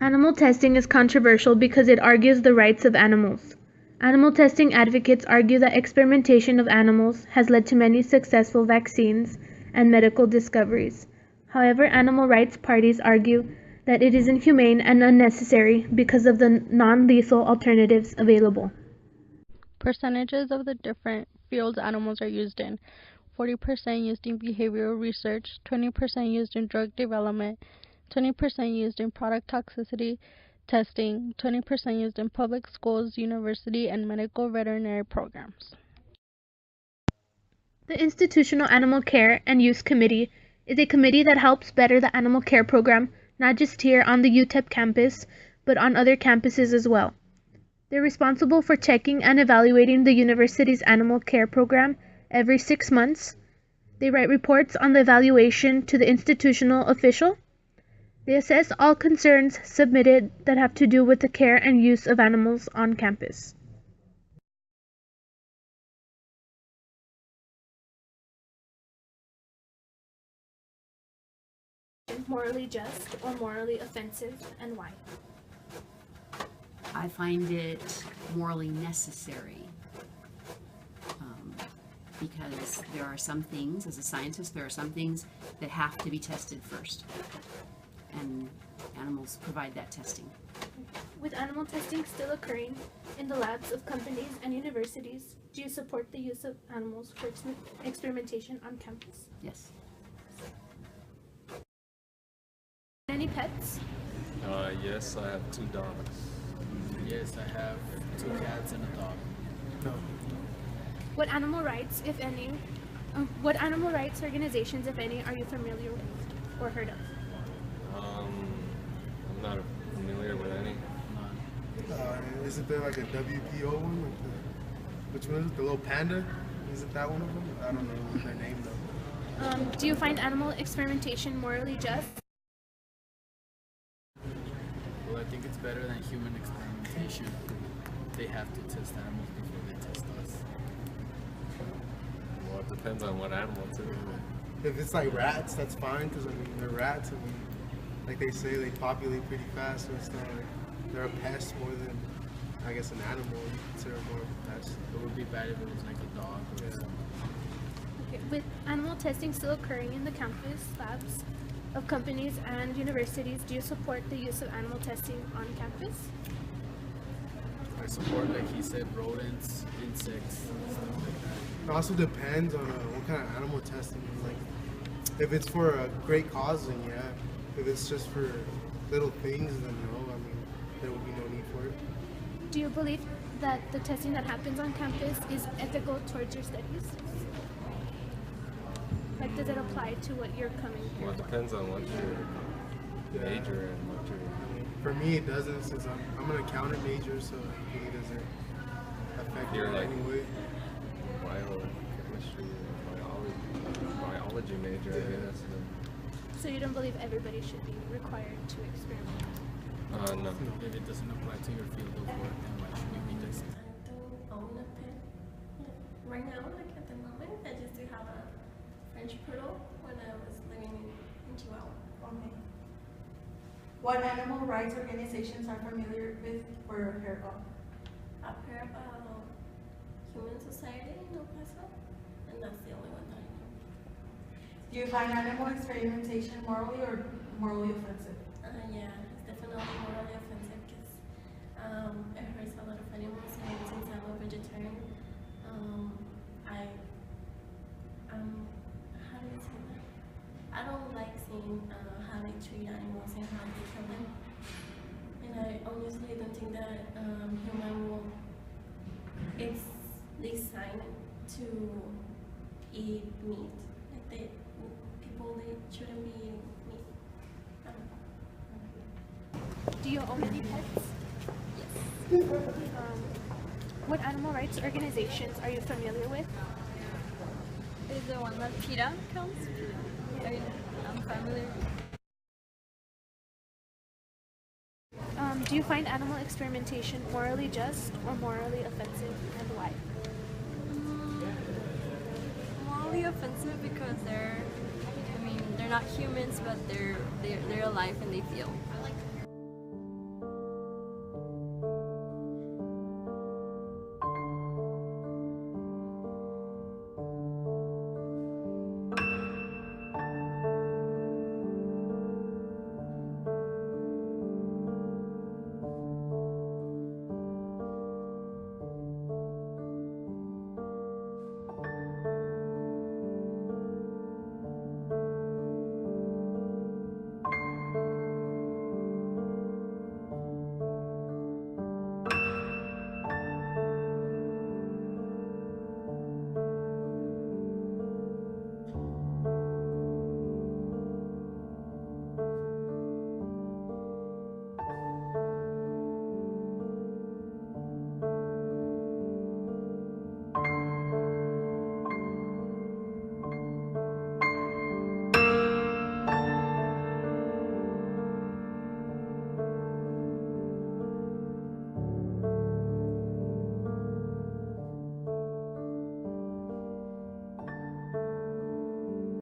Animal testing is controversial because it argues the rights of animals. Animal testing advocates argue that experimentation of animals has led to many successful vaccines and medical discoveries. However, animal rights parties argue that it is inhumane and unnecessary because of the non-lethal alternatives available. Percentages of the different fields animals are used in: 40% used in behavioral research, 20% used in drug development, 20% used in product toxicity testing, 20% used in public schools, university, and medical veterinary programs. The Institutional Animal Care and Use Committee is a committee that helps better the animal care program, not just here on the UTEP campus, but on other campuses as well. They're responsible for checking and evaluating the university's animal care program every 6 months. They write reports on the evaluation to the institutional official. They assess all concerns submitted that have to do with the care and use of animals on campus. Morally just or morally offensive, and why? I find it morally necessary because there are some things, as a scientist, there are some things that have to be tested first, and animals provide that testing. With animal testing still occurring in the labs of companies and universities, do you support the use of animals for experimentation on campus? Yes. Any pets? Yes, I have 2 dogs. Yes, I have 2 cats and a dog. No. What animal rights, if any, what animal rights organizations, if any, are you familiar with or heard of? I'm not familiar with any. Isn't there like a WPO one? Which one is it? The little panda? Isn't that one of them? I don't know their name though. Do you find animal experimentation morally just? Well, I think it's better than human experimentation. They have to test animals before they test us. Well, it depends on what animal too. If it's like rats, that's fine because I mean they're rats. I mean, like they say, they populate pretty fast, so it's not like they're a pest more than I guess an animal. You consider more of a pest. It would be bad if it was like a dog or something. Okay. With animal testing still occurring in the campus labs of companies and universities, do you support the use of animal testing on campus? I support, like he said, rodents, insects, stuff like that. It also depends on what kind of animal testing is. Like, if it's for a great cause, then yeah. If it's just for little things, then no. I mean, there would be no need for it. Do you believe that the testing that happens on campus is ethical towards your studies? Like, does it apply to what you're coming Well, it here? depends on what your major and what your. For me, it doesn't, since I'm an accountant major, so it really doesn't affect me You're in like- any way. Biochemistry, biology major, I guess. So you don't believe everybody should be required to experiment? No. If it doesn't apply to your field of work, then why should you be testing? I don't own a pet. Right now, like at the moment, I just do have a French poodle when I was living in Chihuahua. Okay. What animal rights organizations are familiar with or heard of? I've heard about Human Society in El Paso, and that's the only one that I know. Do you find animal experimentation morally or morally offensive? Yeah, it's definitely morally offensive because it hurts a lot of animals, and since I'm a vegetarian, how do you say that? I don't like seeing how they treat animals and how they kill them. And I honestly don't think that human will, it's designed to eat meat. Like they shouldn't be eating meat. I don't know. Do you own any pets? Yes. What animal rights organizations are you familiar with? Is the one that PETA counts? I'm familiar. Do you find animal experimentation morally just or morally offensive, and why? Morally offensive because they're not humans, but they're alive and they feel.